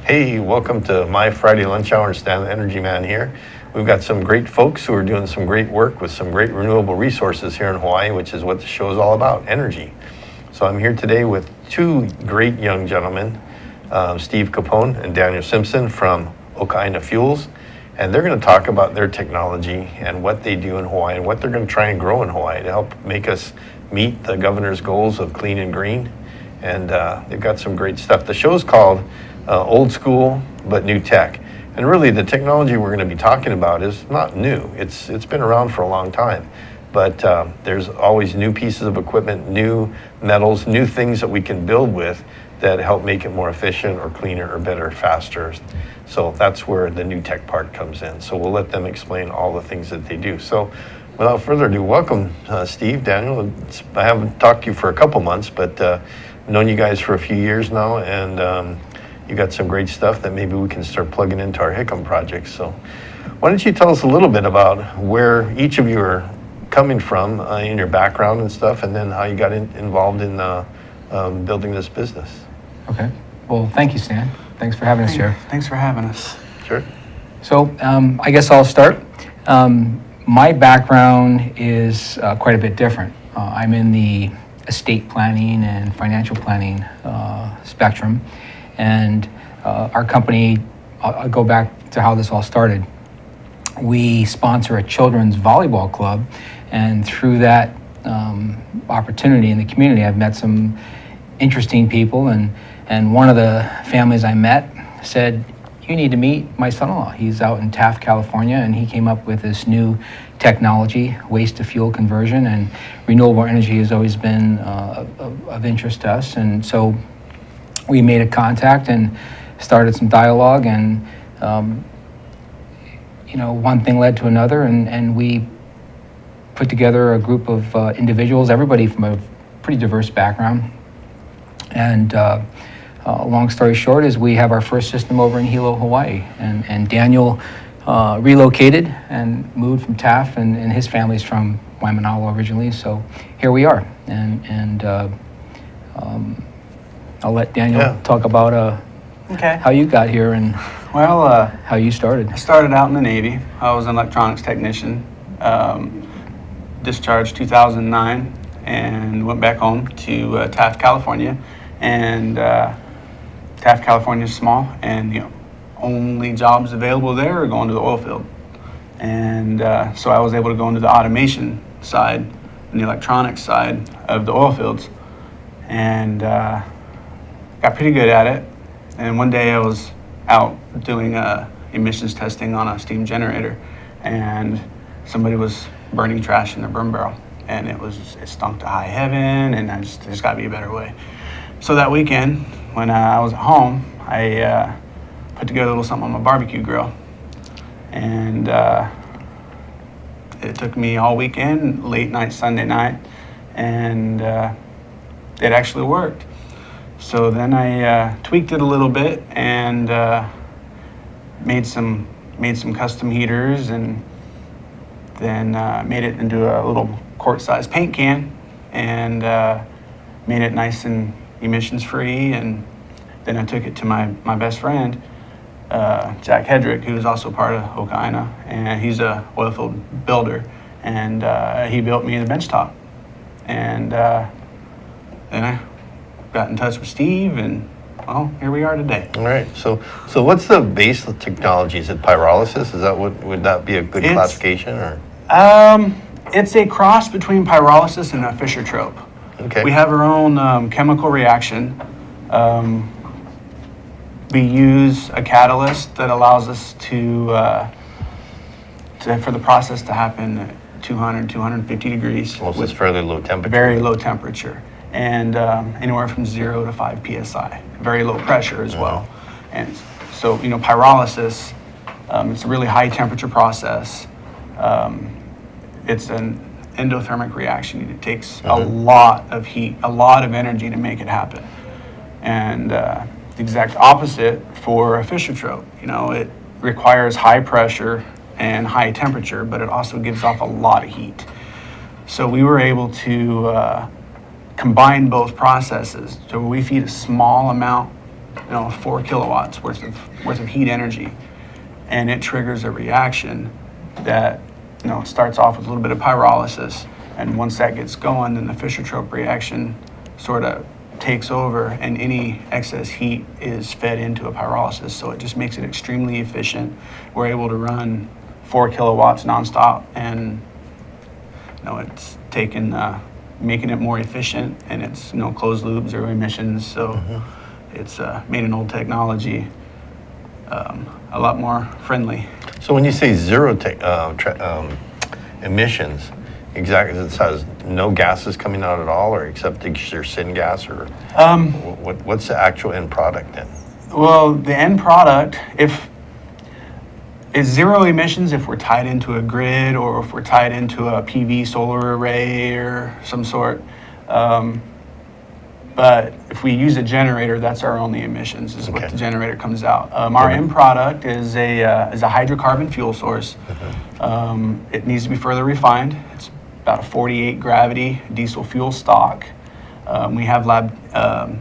Hey, welcome to my Friday lunch hour. Stan the Energy Man here. We've got some great folks who are doing some great work with some great renewable resources here in Hawaii, which is what the show is all about, energy. So I'm here today with two great young gentlemen, Steve Capone and Daniel Simpson from Aina Fuels. And they're going to talk about their technology and what they do in Hawaii and what they're going to try and grow in Hawaii to help make us meet the governor's goals of clean and green. And they've got some great stuff. The show's called Old School but New Tech. And really the technology we're going to be talking about is not new. It's been around for a long time. But there's always new pieces of equipment, new metals, new things that we can build with that help make it more efficient or cleaner or better, faster. So that's where the new tech part comes in. So we'll let them explain all the things that they do. So without further ado, welcome, Steve, Daniel. I haven't talked to you for a couple months, but I've known you guys for a few years now, and you got some great stuff that maybe we can start plugging into our Hickam project. So why don't you tell us a little bit about where each of you are coming from in your background and stuff, and then how you got involved in building this business. Okay. Well, thank you, Stan. Thanks for having us here. Thanks for having us. Sure. So I guess I'll start. My background is quite a bit different. I'm in the estate planning and financial planning spectrum. And our company, I'll go back to how this all started. We sponsor a children's volleyball club, and through that opportunity in the community, I've met some interesting people, and one of the families I met said, "You need to meet my son-in-law. He's out in Taft, California, and he came up with this new technology, waste to fuel conversion, and renewable energy has always been of interest to us." And so we made a contact and started some dialogue, and one thing led to another, and we put together a group of individuals, everybody from a pretty diverse background. And long story short is we have our first system over in Hilo, Hawaii, and Daniel relocated and moved from Taft, and his family's from Waimanalo originally, so here we are. And I'll let Daniel talk about how you got here and how you started. I started out in the Navy. I was an electronics technician, discharged 2009, and went back home to Taft, California. And Taft, California is small, and the only jobs available there are going to the oil field. And so I was able to go into the automation side and the electronics side of the oil fields, and got pretty good at it. And one day I was out doing emissions testing on a steam generator, and somebody was burning trash in their burn barrel, and it stunk to high heaven, and there's got to be a better way. So that weekend, when I was at home, I put together a little something on my barbecue grill, and it took me all weekend, late night, Sunday night, and it actually worked. So then I tweaked it a little bit and made some custom heaters, and then made it into a little quart-sized paint can, and made it nice and emissions-free. And then I took it to my best friend, Jack Hedrick, who is also part of Aina, and he's a oil field builder, and he built me the benchtop. And then I got in touch with Steve, and well, here we are today. All right. So what's the base of technology? Is it pyrolysis? Is that would that be a good classification, or? It's a cross between pyrolysis and a Fischer-Tropsch. Okay. We have our own chemical reaction. We use a catalyst that allows us to for the process to happen at 200, 250 degrees. Well, it's fairly low temperature. Very low temperature. And anywhere from 0 to 5 psi. Very low pressure as well. And so, pyrolysis, it's a really high temperature process. It's an endothermic reaction. It takes a lot of heat, a lot of energy to make it happen. And the exact opposite for a Fischer-Tropsch. It requires high pressure and high temperature, but it also gives off a lot of heat. So we were able to combine both processes. So we feed a small amount 4 kilowatts worth of heat energy, and it triggers a reaction that starts off with a little bit of pyrolysis, and once that gets going, then the Fischer-Tropsch reaction sort of takes over, and any excess heat is fed into a pyrolysis. So it just makes it extremely efficient. We're able to run 4 kilowatts nonstop, and it's taken making it more efficient, and it's closed loop, zero emissions. So it's made an old technology a lot more friendly. So when you say zero emissions, exactly, it says no gases coming out at all, or except your syngas, or what's the actual end product then? Well, the end product, is zero emissions if we're tied into a grid, or if we're tied into a PV solar array or some sort. But if we use a generator, that's our only emissions, is what the generator comes out. Our end product is a hydrocarbon fuel source. It needs to be further refined. It's about a 48 gravity diesel fuel stock. We have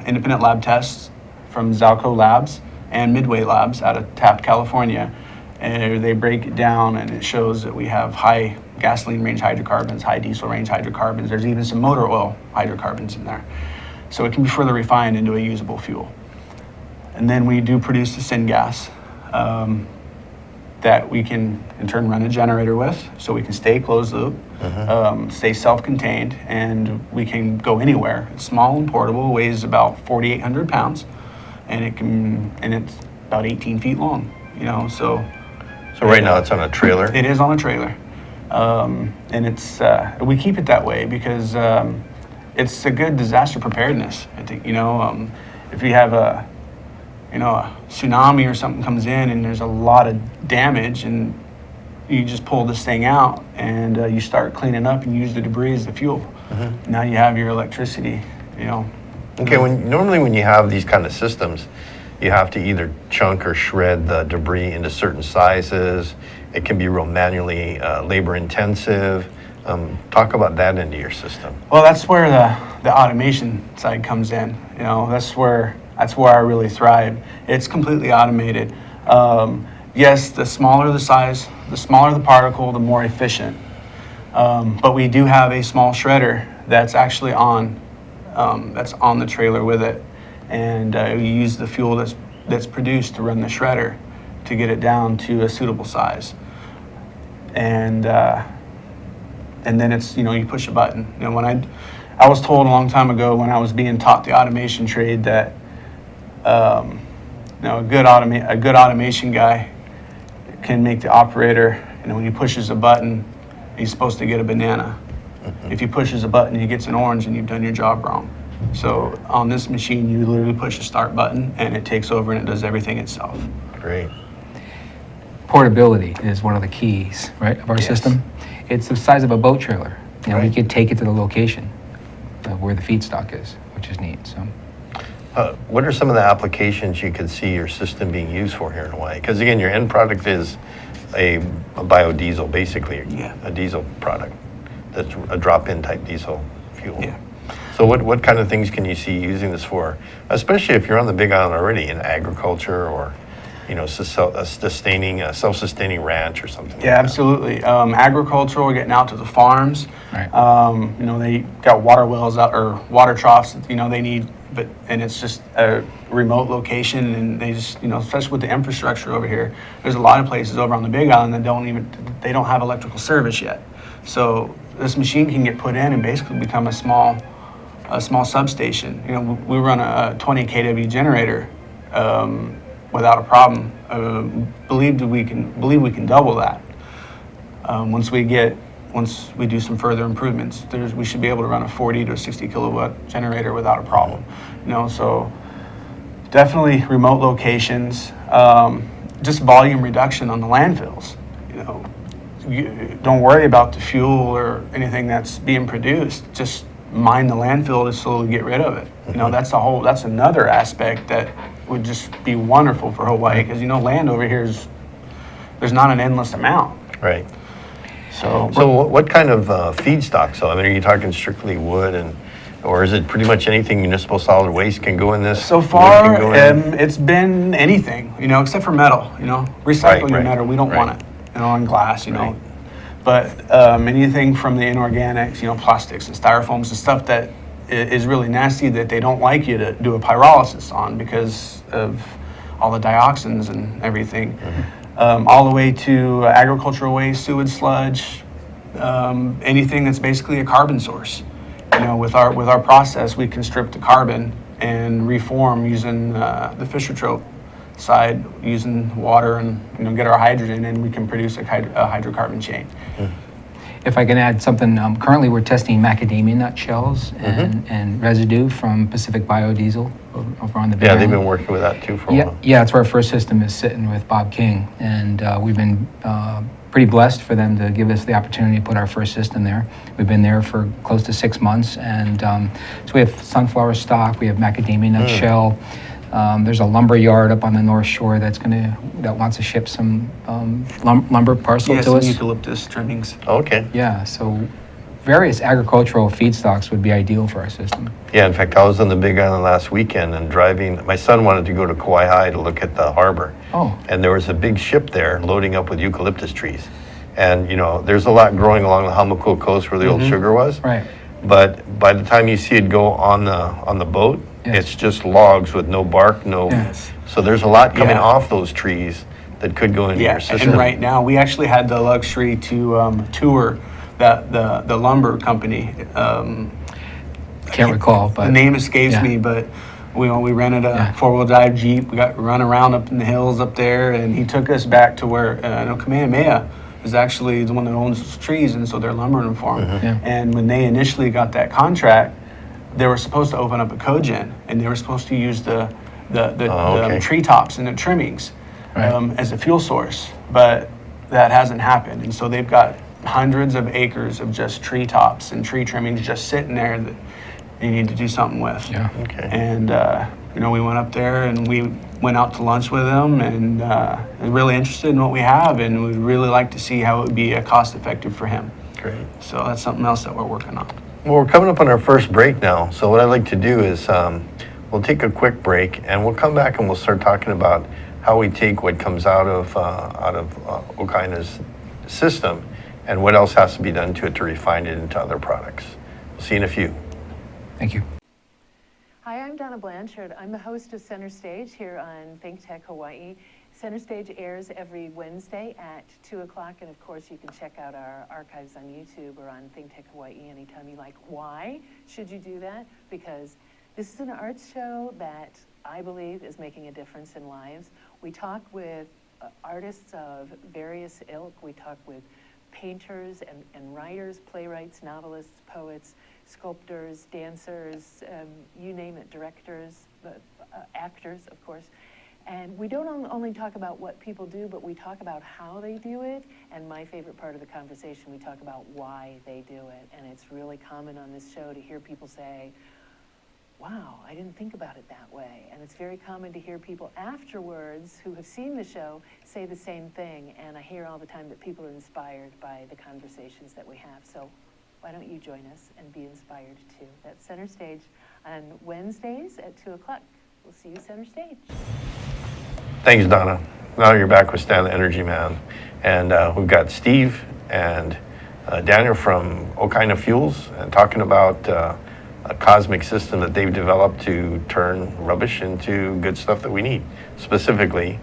independent lab tests from Zalco Labs and Midway Labs out of Taft, California. And they break it down, and it shows that we have high gasoline range hydrocarbons, high diesel range hydrocarbons. There's even some motor oil hydrocarbons in there. So it can be further refined into a usable fuel. And then we do produce the syngas that we can in turn run a generator with, so we can stay closed loop, stay self-contained, and we can go anywhere. It's small and portable, weighs about 4,800 pounds, and it's about 18 feet long. So right now it's on a trailer? It is on a trailer. And it's we keep it that way because it's a good disaster preparedness. I think, if you have a tsunami or something comes in and there's a lot of damage, and you just pull this thing out and you start cleaning up and use the debris as the fuel. Now you have your electricity, Okay, normally when you have these kind of systems, you have to either chunk or shred the debris into certain sizes. It can be real manually labor intensive. Talk about that into your system. Well, that's where the automation side comes in. That's where I really thrive. It's completely automated. Yes, the smaller the size, the smaller the particle, the more efficient. But we do have a small shredder that's actually on the trailer with it, and we use the fuel that's produced to run the shredder to get it down to a suitable size. And then it's, you push a button. When I was told a long time ago when I was being taught the automation trade that a good automation guy can make the operator, when he pushes a button, he's supposed to get a banana. If he pushes a button, he gets an orange, and you've done your job wrong. So on this machine, you literally push the start button, and it takes over and it does everything itself. Great. Portability is one of the keys, right, of our system. It's the size of a boat trailer. We could take it to the location where the feedstock is, which is neat. So, what are some of the applications you could see your system being used for here in Hawaii? Because again, your end product is a biodiesel, basically, a diesel product. That's a drop-in type diesel fuel. Yeah. So what kind of things can you see using this for, especially if you're on the Big Island already in agriculture, or self-sustaining ranch or something? Yeah, absolutely. Agricultural, getting out to the farms. Right. They got water wells out, or water troughs that, they need, and it's just a remote location, and they just, especially with the infrastructure over here, there's a lot of places over on the Big Island that don't have electrical service yet. So this machine can get put in and basically become a small substation. We run a 20 kW generator without a problem. Believe we can double that once we do some further improvements. We should be able to run a 40 to a 60 kilowatt generator without a problem. So definitely remote locations, just volume reduction on the landfills. You don't worry about the fuel or anything that's being produced. Just mine the landfill to slowly get rid of it. That's another aspect that would just be wonderful for Hawaii, because land over here there's not an endless amount. Right. So what kind of feedstock? So are you talking strictly wood and Or is it pretty much anything municipal solid waste can go in this? So wood far, can go in? it's been anything, except for metal, recycling your right, metal, we don't right. want it, and glass, Right. But anything from the inorganics, plastics and styrofoams and stuff that is really nasty that they don't like you to do a pyrolysis on because of all the dioxins and everything, all the way to agricultural waste, sewage sludge, anything that's basically a carbon source. With our process, we can strip the carbon and reform using the Fischer-Tropsch side, using water and get our hydrogen, and we can produce a hydrocarbon chain. If I can add something, currently we're testing macadamia nut shells and residue from Pacific Biodiesel over on the Big Yeah, they've Island. been working with that too for a Yeah, while. yeah, that's where our first system is sitting with Bob King, and we've been pretty blessed for them to give us the opportunity to put our first system there. We've been there for close to 6 months, and so we have sunflower stock, we have macadamia nut shell. There's a lumber yard up on the North Shore that wants to ship some lumber parcel Yes, to us. eucalyptus trimmings. Okay. Yeah, so various agricultural feedstocks would be ideal for our system. Yeah, in fact, I was on the Big Island last weekend and driving. My son wanted to go to Kauai High to look at the harbor. Oh. And there was a big ship there loading up with eucalyptus trees. And, there's a lot growing along the Hamakua coast where the old sugar was. Right. But by the time you see it go on the boat, Yes. it's just logs with no bark, no. Yes. So there's a lot coming Yeah. off those trees that could go into Yeah, your system. and right now we actually had the luxury to tour the lumber company. Can't recall, but The name escapes yeah. me, but we rented a Yeah. 4-wheel drive Jeep. We got run around up in the hills up there, and he took us back to where Kamehameha is actually the one that owns those trees, and so they're lumbering for him. Yeah. And when they initially got that contract, they were supposed to open up a cogen, and they were supposed to use the okay. treetops and the trimmings Right. as a fuel source, but that hasn't happened, and so they've got hundreds of acres of just treetops and tree trimmings just sitting there that you need to do something with. Yeah. Okay. And we went up there and we went out to lunch with them, and really interested in what we have, and we'd really like to see how it would be cost effective for him. Great. So that's something else that we're working on. Well, we're coming up on our first break now. So what I'd like to do is we'll take a quick break and we'll come back and we'll start talking about how we take what comes out of Okaina's system and what else has to be done to it to refine it into other products. We'll see you in a few. Thank you. Hi, I'm Donna Blanchard. I'm the host of Center Stage here on Think Tech Hawaii. Center Stage airs every Wednesday at 2 o'clock, and of course you can check out our archives on YouTube or on Think Tech Hawaii anytime you like. Why should you do that? Because this is an arts show that I believe is making a difference in lives. We talk with artists of various ilk. We talk with painters and writers, playwrights, novelists, poets, sculptors, dancers, you name it, directors, actors, of course. And we don't only talk about what people do, but we talk about how they do it. And my favorite part of the conversation, we talk about why they do it. And it's really common on this show to hear people say, wow, I didn't think about it that way. And it's very common to hear people afterwards who have seen the show say the same thing. And I hear all the time that people are inspired by the conversations that we have. So why don't you join us and be inspired too? That's Center Stage on Wednesdays at 2 o'clock. We'll see you Center Stage. Thanks, Donna. Now you're back with Stan the Energy Man. And we've got Steve and Daniel from Okaina Fuels and talking about a cosmic system that they've developed to turn rubbish into good stuff that we need, specifically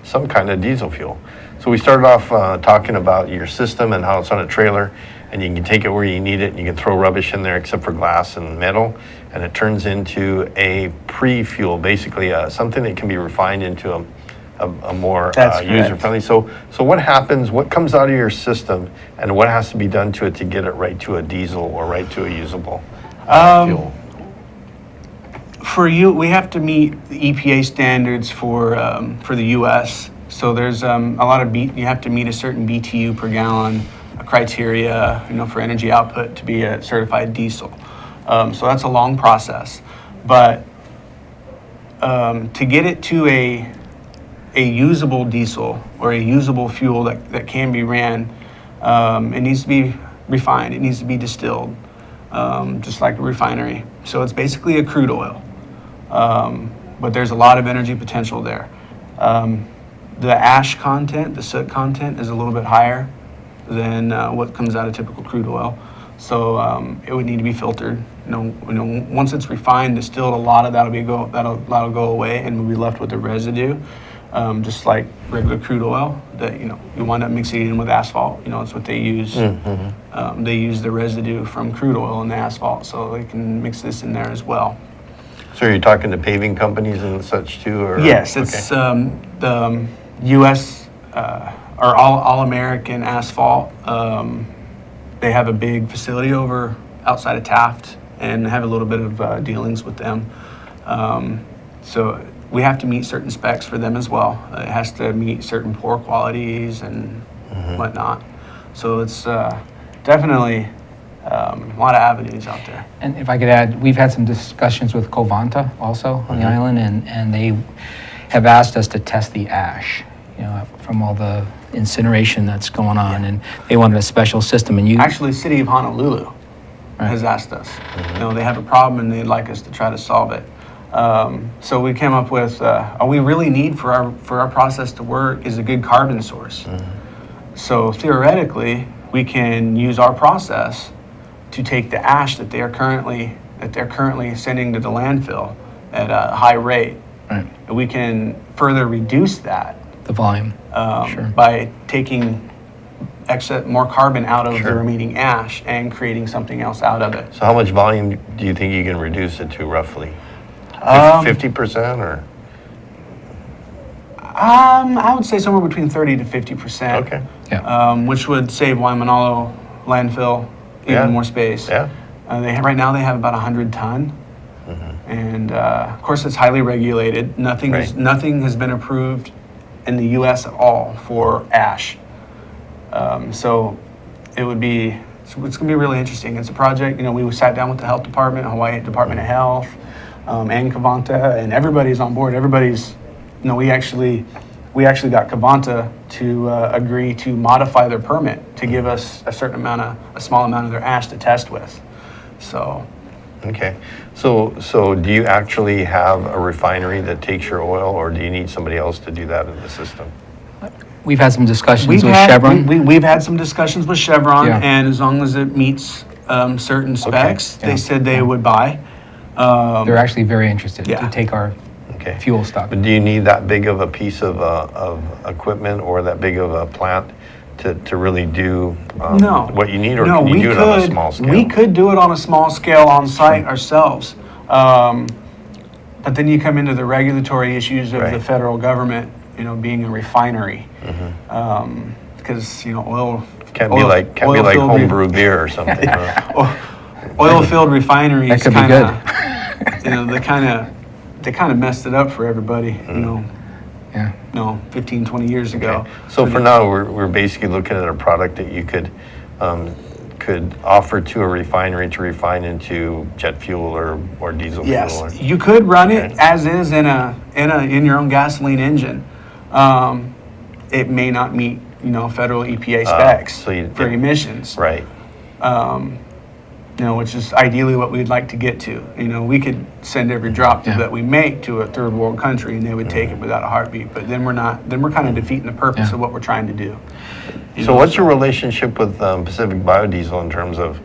some kind of diesel fuel. So we started off talking about your system and how it's on a trailer, and you can take it where you need it, and you can throw rubbish in there except for glass and metal, and it turns into a pre-fuel, basically something that can be refined into a more That's correct. user-friendly. So what happens, what comes out of your system, and what has to be done to it to get it right to a diesel or right to a usable fuel? For you, we have to meet the EPA standards for the U.S. So there's a lot of you have to meet a certain BTU per gallon criteria, for energy output to be a certified diesel. So that's a long process, but to get it to a usable diesel or a usable fuel that can be ran, it needs to be refined. It needs to be distilled. just like a refinery. So it's basically a crude oil, but there's a lot of energy potential there. The ash content, the soot content is a little bit higher than what comes out of typical crude oil. So it would need to be filtered. Once it's refined, distilled, a lot of that'll go away, and we'll be left with the residue, just like regular crude oil. That you wind up mixing it in with asphalt. It's what they use. They use the residue from crude oil in the asphalt, so they can mix this in there as well. So you're talking to paving companies and such too, or? Yes, it's the U.S. Or All American Asphalt. They have a big facility outside of Taft, and have a little bit of dealings with them. So we have to meet certain specs for them as well. It has to meet certain pour qualities and whatnot. So it's definitely a lot of avenues out there. And if I could add, we've had some discussions with Covanta also on the island, and they have asked us to test the ash, from all the incineration that's going on, and they wanted a special system. And Actually, the city of Honolulu has asked us. They have a problem and they'd like us to try to solve it. So we came up with, all we really need for our process to work is a good carbon source. So theoretically, we can use our process to take the ash that they're currently sending to the landfill at a high rate. Right. And we can further reduce that The volume. by taking more carbon out of the Sure. remaining ash and creating something else out of it. So how much volume do you think you can reduce it to roughly? 50% or? I would say somewhere between 30 to 50%. Okay. Yeah. Which would save Waimanalo landfill even Yeah. more space. Yeah. Right now they have about 100 ton. And of course it's highly regulated. Nothing has been approved in the U.S. at all for ash. So it's going to be really interesting. It's a project, we sat down with the health department, Hawaii Department of Health, and Covanta, and everybody's on board. We actually got Covanta to agree to modify their permit to give us a small amount of their ash to test with. So. Okay. So do you actually have a refinery that takes your oil, or do you need somebody else to do that in the system? We've had some discussions with Chevron. We've had some discussions with Chevron, Yeah. and as long as it meets certain specs, Yeah. they said they would buy. They're actually very interested Yeah. to take our Okay. fuel stock. But do you need that big of a piece of equipment or that big of a plant to really do No. what you need, or No, can you we do it could, on a small scale? We could do it on a small scale on site ourselves. But then you come into the regulatory issues of the Right. federal government, being a refinery. Because, oil... Can't be like oil-filled homebrew beer or something. huh? Oil-filled refineries That could be kinda, they kind of messed it up for everybody, Yeah. 15, 20 years ago. Okay. So for now, we're basically looking at a product that you could offer to a refinery to refine into jet fuel or diesel fuel. Yes, you could run it Okay. as is in your own gasoline engine. It may not meet federal EPA specs so for emissions. Right. Which is ideally what we'd like to get to. We could send every drop Yeah. that we make to a third world country and they would take it without a heartbeat. But then we're kind of defeating the purpose Yeah. of what we're trying to do. So what's your relationship with Pacific Biodiesel in terms of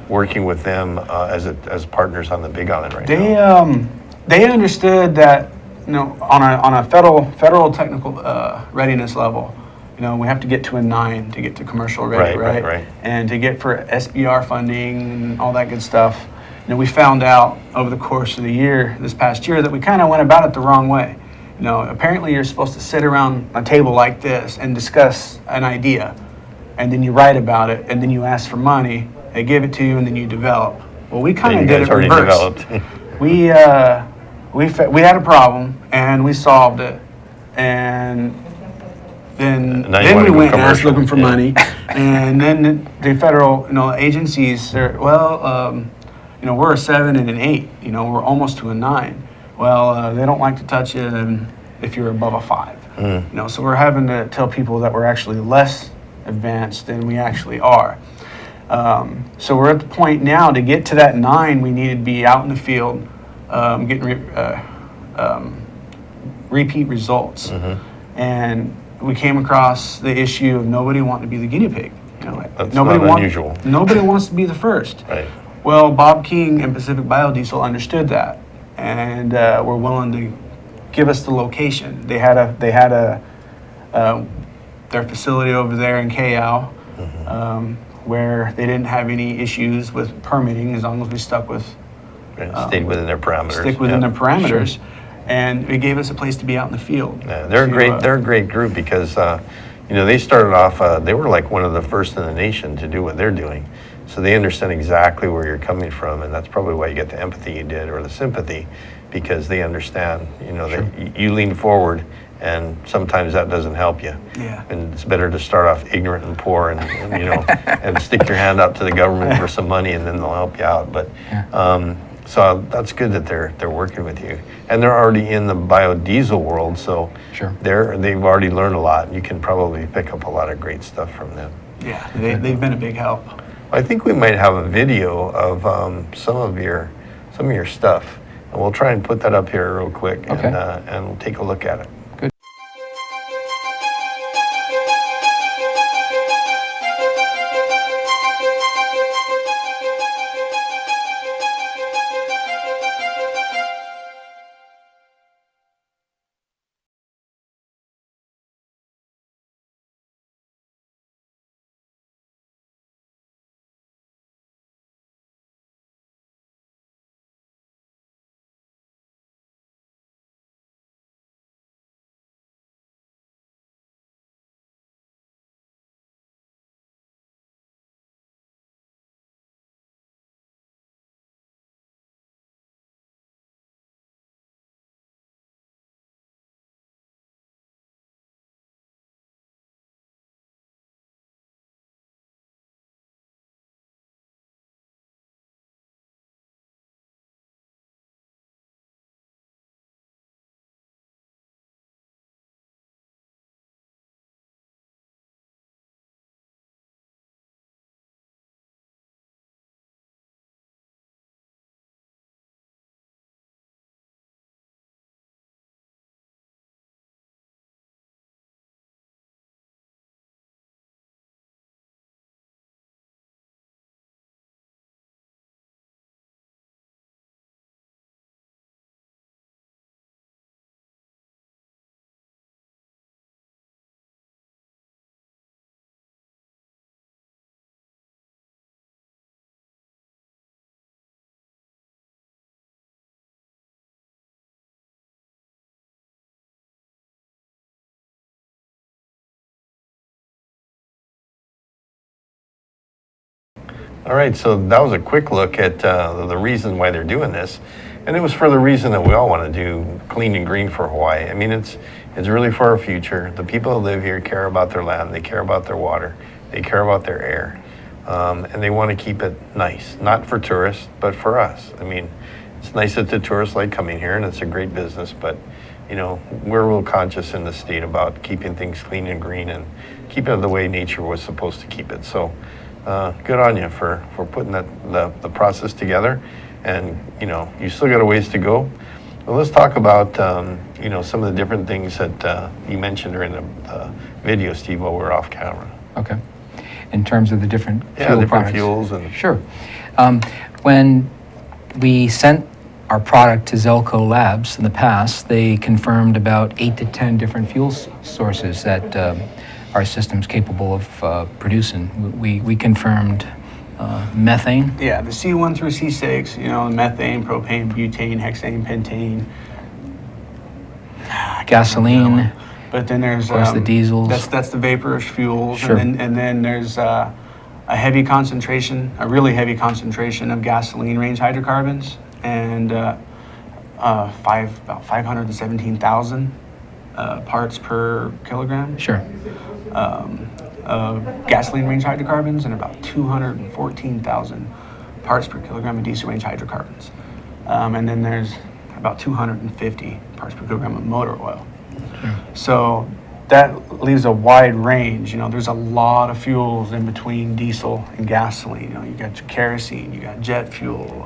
working with them as partners on the Big Island right now? They understood that on a federal technical readiness level, we have to get to a 9 to get to commercial ready, Right. And to get for SBR funding and all that good stuff. We found out over the course of this past year, that we kind of went about it the wrong way. Apparently you're supposed to sit around a table like this and discuss an idea, and then you write about it, and then you ask for money, they give it to you, and then you develop. Well, we kind That of you did guys it already reverse. developed. We had a problem and we solved it, and then Now you we wanna go went and asked commercial. looking for Yeah. money, and then the federal agencies are we're a 7 and an 8, we're almost to a 9. Well, they don't like to touch it if you're above a 5. So we're having to tell people that we're actually less advanced than we actually are. So we're at the point now to get to that 9, we need to be out in the field, getting repeat results. And we came across the issue of nobody wanting to be the guinea pig. You know, That's not unusual. Nobody wants to be the first. Right. Well, Bob King and Pacific Biodiesel understood that, and were willing to give us the location. They had their facility over there in Kayao, where they didn't have any issues with permitting as long as we stuck with Stayed within their parameters. stick within Yeah. their parameters, and it gave us a place to be out in the field. Yeah, they're a to, great. They're a great group because you know, they started off. They were like one of the first in the nation to do what they're doing, so they understand exactly where you're coming from, and that's probably why you get the empathy you did or the sympathy, because they understand. You know, that you lean forward, and sometimes that doesn't help you. Yeah. And it's better to start off ignorant and poor, and you know, and stick your hand out to the government for some money, and then they'll help you out. But so that's good that they're working with you, and they're already in the biodiesel world, so Sure. they've already learned a lot. You can probably pick up a lot of great stuff from them. Yeah, they've been a big help. I think we might have a video of some of your stuff, and we'll try and put that up here real quick, Okay. and we'll take a look at it. All right, so that was a quick look at the reason why they're doing this, and it was for the reason that we all want to do clean and green for Hawaii. I mean, it's really for our future. The people that live here care about their land, they care about their water, they care about their air, and they want to keep it nice, not for tourists, but for us. I mean, it's nice that the tourists like coming here, and it's a great business, but you know, we're real conscious in the state about keeping things clean and green and keeping it the way nature was supposed to keep it. So. Good on you for putting the process together, and you know, you still got a ways to go. Well, let's talk about you know, some of the different things that you mentioned during the video, Steve, while we're off camera. Okay. In terms of the different fuel different products. fuels and Sure. When we sent our product to Zelco Labs in the past, they confirmed about 8 to 10 different fuel sources that our system's capable of producing. We confirmed methane. Yeah, the C1 through C6, you know, methane, propane, butane, hexane, pentane. Gasoline. But then there's Of course, the diesels. That's the vaporous fuels, Sure. and then there's a heavy concentration, a really heavy concentration of gasoline range hydrocarbons, and about 517,000 parts per kilogram. Sure. Of gasoline range hydrocarbons, and about 214,000 parts per kilogram of diesel range hydrocarbons. And then there's about 250 parts per kilogram of motor oil. So that leaves a wide range. You know, there's a lot of fuels in between diesel and gasoline. You know, you got your kerosene, you got jet fuel,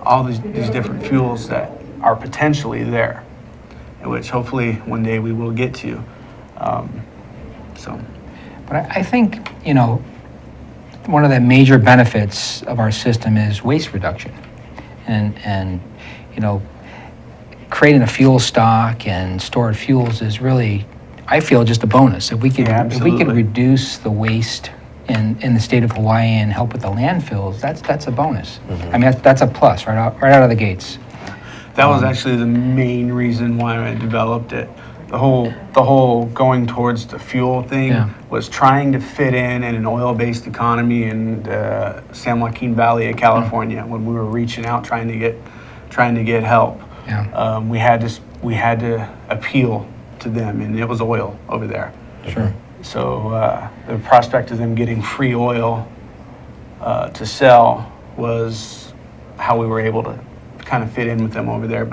all these different fuels that are potentially there, which hopefully one day we will get to. So. But I think, you know, one of the major benefits of our system is waste reduction. And you know, creating a fuel stock and stored fuels is really, I feel, just a bonus. If we could, Yeah, if we could absolutely. reduce the waste in the state of Hawaii and help with the landfills, that's a bonus. I mean, that's a plus right out of the gates. That was actually the main reason why I developed it. The whole going towards the fuel thing Yeah. was trying to fit in an oil-based economy in the San Joaquin Valley of California. When we were reaching out trying to get help, Yeah. we had to appeal to them, and it was oil over there. Sure. So the prospect of them getting free oil to sell was how we were able to kind of fit in with them over there.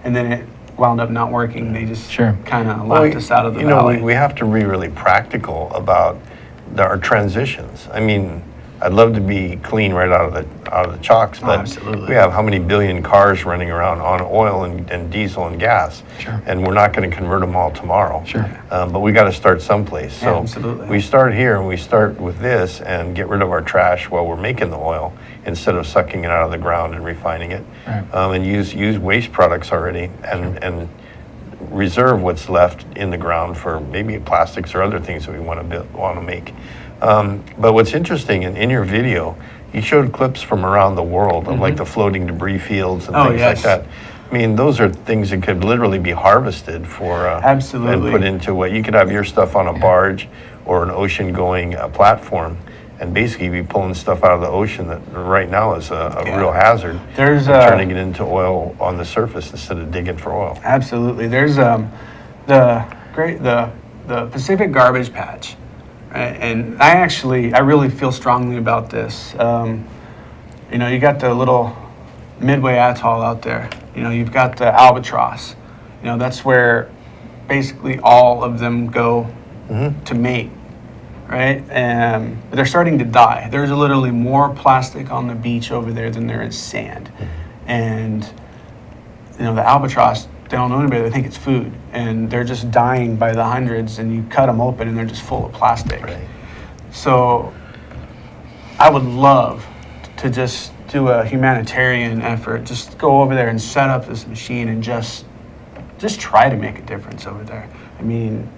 And then it wound up not working. They just Sure. kind of left us out of the valley. We have to be really practical about our transitions. I mean, I'd love to be clean right out of the chocks, but absolutely. we have how many billion cars running around on oil and diesel and gas, Sure. and we're not going to convert them all tomorrow. Sure. But we got to start someplace. Yeah, So absolutely. we start here, and we start with this, and get rid of our trash while we're making the oil, instead of sucking it out of the ground and refining it, Right. and use waste products already, and reserve what's left in the ground for maybe plastics or other things that we want to make. But what's interesting, in your video, you showed clips from around the world of like the floating debris fields and Oh, things yes. like that. I mean, those are things that could literally be harvested for and Absolutely. put into what you could have your stuff on a barge or an ocean-going platform, and basically be pulling stuff out of the ocean that right now is a Yeah. real hazard. There's and turning it into oil on the surface instead of digging for oil. Absolutely. There's the Pacific Garbage Patch, right? And I really feel strongly about this. You know, you got the little Midway Atoll out there. You know, you've got the Albatross. You know, that's where basically all of them go to mate, right? But they're starting to die. There's literally more plastic on the beach over there than there is sand. And you know, the albatross, they don't know any better. They think it's food, and they're just dying by the hundreds. And you cut them open, and they're just full of plastic. Right. So, I would love to just do a humanitarian effort. Just go over there and set up this machine, and just try to make a difference over there. I mean,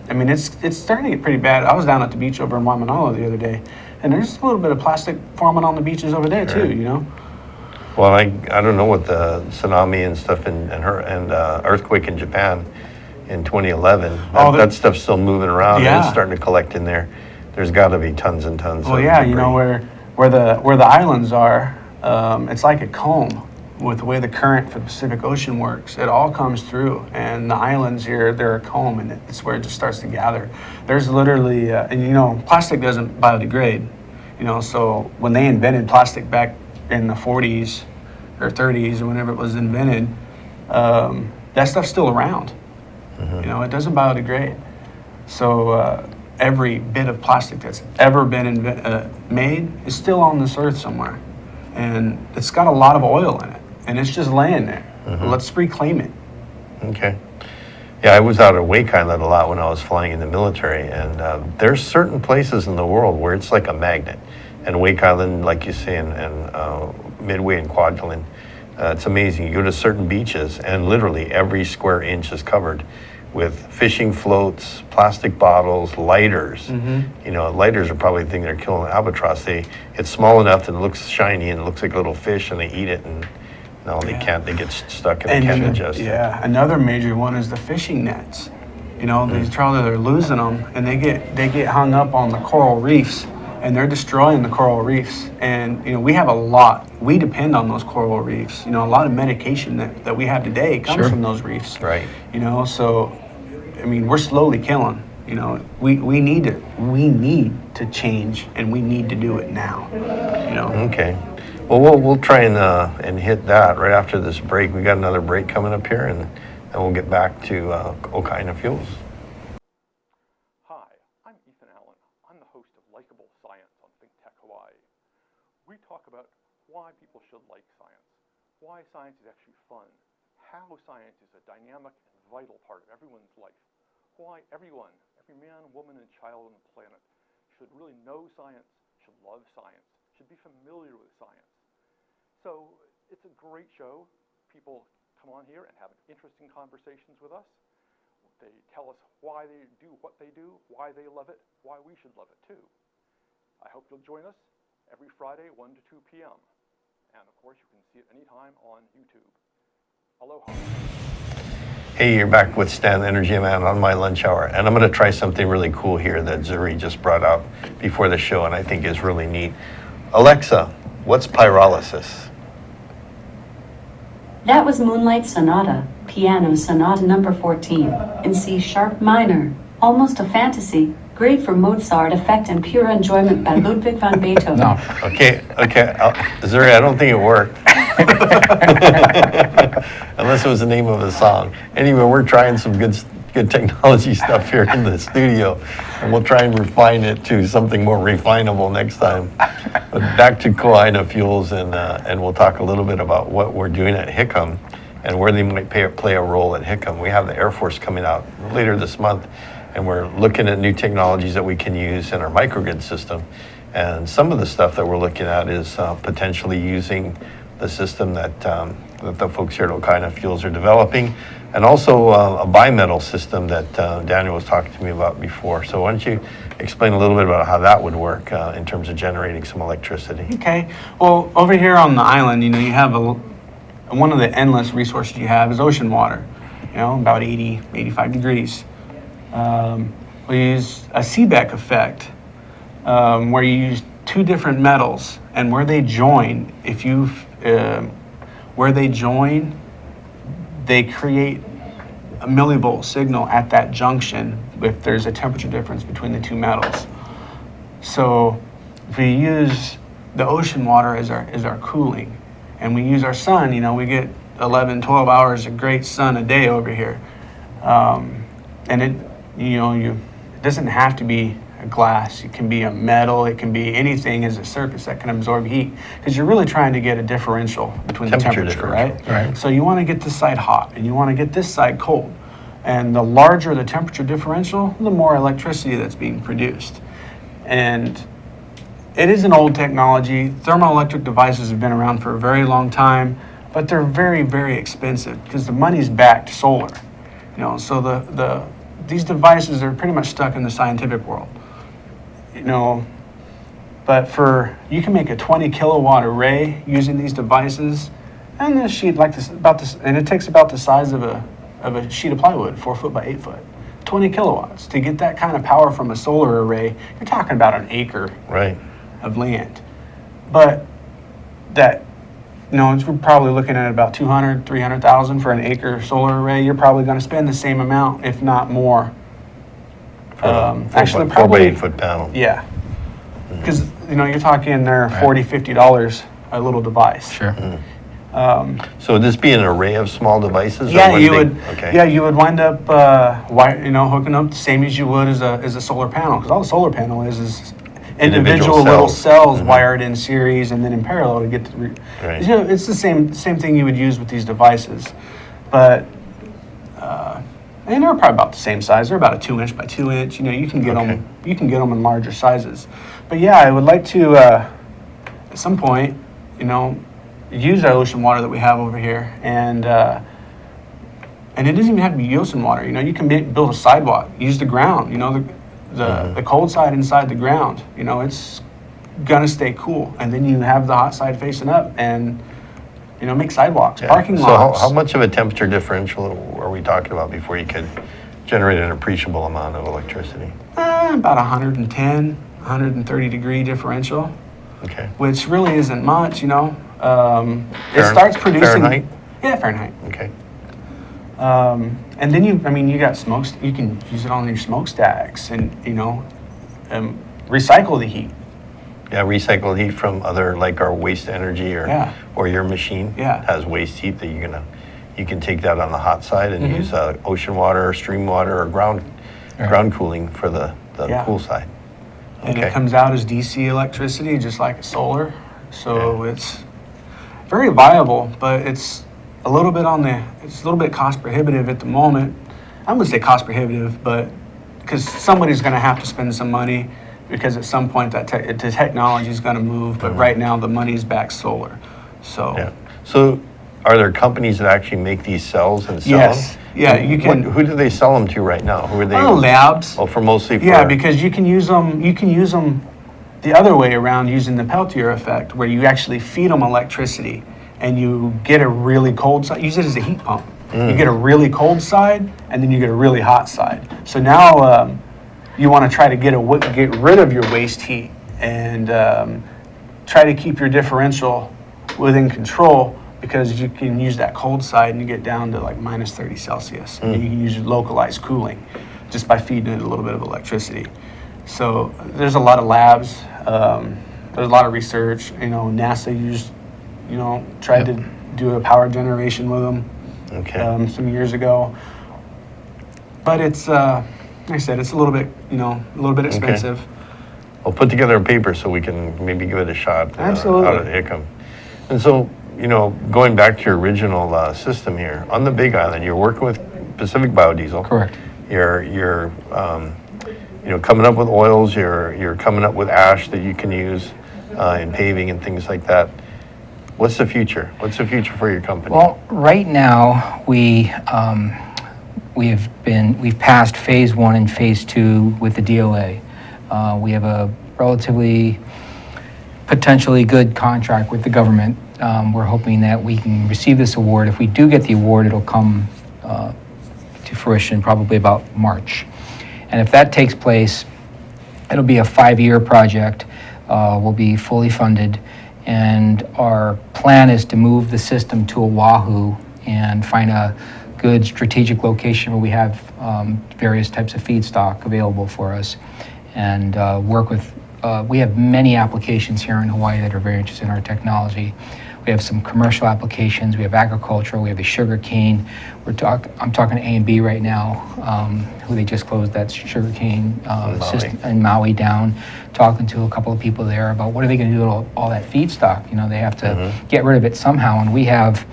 it's starting to get pretty bad. I was down at the beach over in Waimanalo the other day, and there's a little bit of plastic forming on the beaches over there Sure. too. You know. Well, I don't know what the tsunami and stuff and earthquake in Japan in 2011. That stuff's still moving around, and Yeah. it's starting to collect in there. There's got to be tons and tons. Well, of yeah, debris. you know where the islands are. It's like a comb with the way the current for the Pacific Ocean works. It all comes through, and the islands here, they're a comb, and it's where it just starts to gather. There's literally, and you know, plastic doesn't biodegrade. You know, so when they invented plastic back in the 40s or 30s or whenever it was invented, that stuff's still around. You know, it doesn't biodegrade. So every bit of plastic that's ever been made is still on this earth somewhere. And it's got a lot of oil in it, and it's just laying there. Let's reclaim it. Okay. Yeah, I was out at Wake Island a lot when I was flying in the military, and there's certain places in the world where it's like a magnet. And Wake Island, like you say, and Midway and Kwajalein, it's amazing. You go to certain beaches, and literally every square inch is covered with fishing floats, plastic bottles, lighters. You know, lighters are probably the thing that are killing albatross. It's small enough that it looks shiny and it looks like a little fish, and they eat it, and no, they can't. They get stuck and they can't digest it. Yeah, another major one is the fishing nets. You know, these trawlers are losing them, and they get hung up on the coral reefs, and they're destroying the coral reefs. And you know, we depend on those coral reefs. You know, a lot of medication that we have today comes from those reefs. Right. You know, so I mean, we're slowly killing. You know, we need to change, and we need to do it now. You know. Okay. Well, we'll try and hit that right after this break. We got another break coming up here, and we'll get back to Okaina Fuels. why science is actually fun, how science is a dynamic and vital part of everyone's life, why everyone, every man, woman, and child on the planet should really know science, should love science, should be familiar with science. So it's a great show. People come on here and have interesting conversations with us. They tell us why they do what they do, why they love it, why we should love it too. I hope you'll join us every Friday, 1 to 2 p.m. And of course, you can see it anytime on YouTube. Aloha. Hey, you're back with Stan, the Energy Man, on my lunch hour. And I'm going to try something really cool here that Zuri just brought out before the show and I think is really neat. Alexa, what's pyrolysis? That was Moonlight Sonata, Piano Sonata number 14, in C sharp minor. Almost a fantasy, great for Mozart effect and pure enjoyment by Ludwig van Beethoven. No. Okay. Zuri, I don't think it worked. Unless it was the name of a song. Anyway, we're trying some good technology stuff here in the studio, and we'll try and refine it to something more refinable next time. But back to Aina fuels, and we'll talk a little bit about what we're doing at Hickam and where they might play a role at Hickam. We have the Air Force coming out later this month, and we're looking at new technologies that we can use in our microgrid system. And some of the stuff that we're looking at is potentially using the system that the folks here at Aina Fuels are developing, and also a bimetal system that Daniel was talking to me about before. So why don't you explain a little bit about how that would work in terms of generating some electricity? Okay. Well, over here on the island, you have one of the endless resources you have is ocean water, about 80, 85 degrees. We use a civic effect where you use two different metals, and where they join, they create a millivolt signal at that junction if there's a temperature difference between the two metals. So if we use the ocean water as our cooling, and we use our sun, we get 11, 12 hours of great sun a day over here. And it doesn't have to be a glass. It can be a metal. It can be anything as a surface that can absorb heat, because you're really trying to get a differential between the temperature, right? Right. So you want to get this side hot and you want to get this side cold. And the larger the temperature differential, the more electricity that's being produced. And it is an old technology. Thermoelectric devices have been around for a very long time, but they're very, very expensive because the money's backed solar. So these devices are pretty much stuck in the scientific world. But you can make a 20 kilowatt array using these devices, and this sheet and it takes about the size of a sheet of plywood, 4 foot by 8 foot. 20 kilowatts. To get that kind of power from a solar array, you're talking about an acre of land. But we're probably looking at about 200, 300,000 for an acre solar array. You're probably going to spend the same amount, if not more. Actually, 4 by 8 foot panel. Yeah. Because, you're talking there $40, $50 a little device. Sure. So would this be an array of small devices? Yeah, or you would. Okay. Yeah, you would wind up, hooking up the same as you would as a solar panel. Because all the solar panel is individual little cells wired in series and then in parallel to get to. Right. It's the same thing you would use with these devices, but and they're probably about the same size. They're about a 2 inch by 2 inch. You can get them. You can get them in larger sizes. But yeah, I would like to at some point, use the ocean water that we have over here, and it doesn't even have to be ocean water. You can build a sidewalk, use the ground. The cold side inside the ground. It's gonna stay cool, and then you have the hot side facing up, and make sidewalks, parking lots. So how much of a temperature differential are we talking about before you could generate an appreciable amount of electricity? About 110, 130 degree differential. Okay. Which really isn't much, It starts producing. Fahrenheit? Yeah, Fahrenheit. Okay. And then you got smokes. You can use it on your smokestacks, and recycle the heat. Yeah, recycle heat from other, like our waste energy, or your machine has waste heat that you can take that on the hot side and use ocean water, or stream water, or ground cooling for the cool side. And it comes out as DC electricity, just like a solar. So very viable, but it's a little bit it's a little bit cost prohibitive at the moment. I wouldn't say cost prohibitive, but because somebody's going to have to spend some money, because at some point the technology is going to move. But right now the money's back solar. So Yeah. So are there companies that actually make these cells and sell yes, them? yeah, you can. Who do they sell them to right now? Who are they? Labs. Oh, for mostly for. Yeah, because you can use them. You can use them the other way around, using the Peltier effect, where you actually feed them electricity, and you get a really cold side. Use it as a heat pump. You get a really cold side, and then you get a really hot side. So now you want to try to get rid of your waste heat and try to keep your differential within control, because you can use that cold side and you get down to like minus 30 Celsius. And you can use localized cooling just by feeding it a little bit of electricity. So there's a lot of labs. There's a lot of research. NASA tried to do a power generation with them some years ago. But it's, like I said, it's a little bit expensive. Okay. I'll put together a paper so we can maybe give it a shot. Absolutely. Out of Hickam. And so, going back to your original system here, on the Big Island, you're working with Pacific Biodiesel. Correct. You're coming up with oils, you're coming up with ash that you can use in paving and things like that. What's the future? What's the future for your company? Well, right now we've passed phase 1 and phase 2 with the DLA. We have a relatively potentially good contract with the government. We're hoping that we can receive this award. If we do get the award, it'll come to fruition probably about March. And if that takes place, it'll be a 5-year project. We'll be fully funded. And our plan is to move the system to Oahu and find a good strategic location where we have various types of feedstock available for us, and work with, we have many applications here in Hawaii that are very interested in our technology. We have some commercial applications, we have agricultural, we have the sugar cane. I'm talking to A&B right now, who they just closed that sugar cane system in Maui down, talking to a couple of people there about what are they going to do with all that feedstock. They have to get rid of it somehow, and we have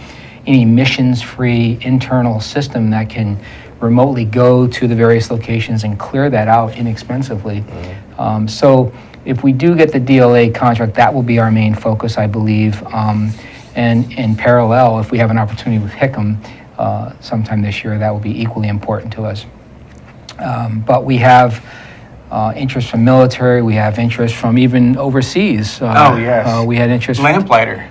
an emissions-free internal system that can remotely go to the various locations and clear that out inexpensively. So if we do get the DLA contract, that will be our main focus, I believe. And in parallel, if we have an opportunity with Hickam sometime this year, that will be equally important to us. But we have interest from military, we have interest from even overseas. We had interest from Lamplighter.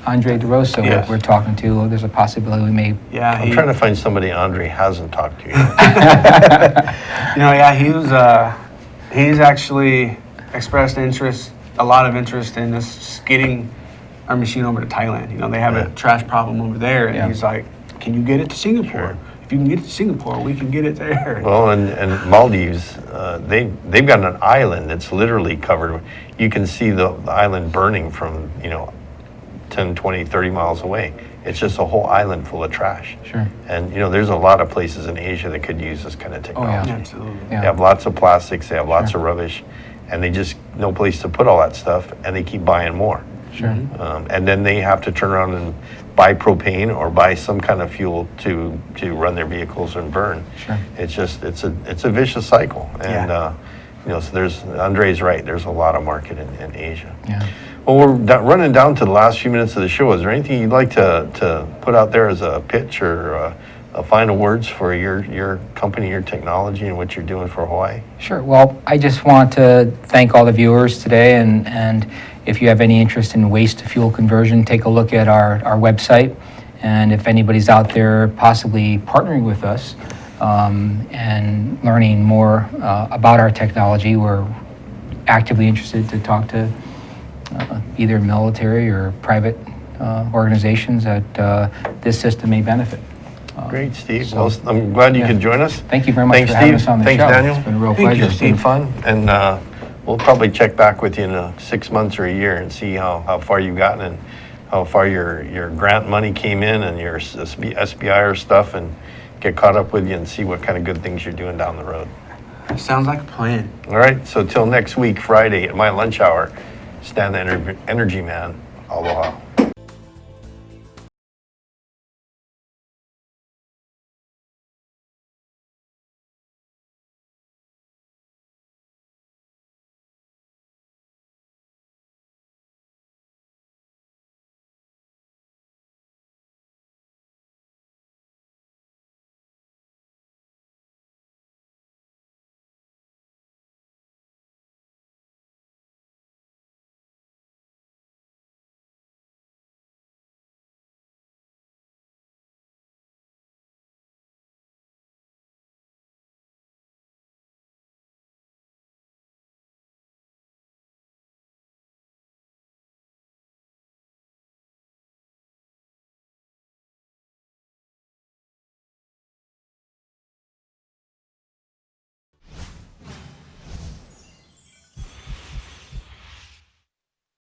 Andre DeRosa, Yes. we're talking to. There's a possibility we may. I'm trying to find somebody Andre hasn't talked to yet. He's actually expressed a lot of interest in us just getting our machine over to Thailand. They have a trash problem over there, and he's like, "Can you get it to Singapore? Sure. If you can get it to Singapore, we can get it there." Well, and Maldives, they've got an island that's literally covered. You can see the island burning from 10, 20, 30 miles away. It's just a whole island full of trash. Sure. And there's a lot of places in Asia that could use this kind of technology. Absolutely. Yeah. They have lots of plastics, they have lots of rubbish, and they just no place to put all that stuff, and they keep buying more. Sure. And then they have to turn around and buy propane or buy some kind of fuel to run their vehicles and burn. Sure. It's a vicious cycle. And so Andre's right, there's a lot of market in Asia. Yeah. Well, we're running down to the last few minutes of the show. Is there anything you'd like to put out there as a pitch or a final words for your company, your technology, and what you're doing for Hawaii? Sure. Well, I just want to thank all the viewers today, and if you have any interest in waste to fuel conversion, take a look at our website. And if anybody's out there possibly partnering with us and learning more about our technology, we're actively interested to talk to either military or private organizations that this system may benefit. Great, Steve. Well, I'm glad you could join us. Thank you very much Thanks, for having Steve. us on the Thanks, show. Daniel. It's been a real Thank pleasure. you, Steve. It's been fun. And we'll probably check back with you in 6 months or a year and see how far you've gotten and how far your grant money came in and your SBIR stuff, and get caught up with you and see what kind of good things you're doing down the road. Sounds like a plan. All right, so till next week, Friday at my lunch hour, Stan the Energy Man. Aloha.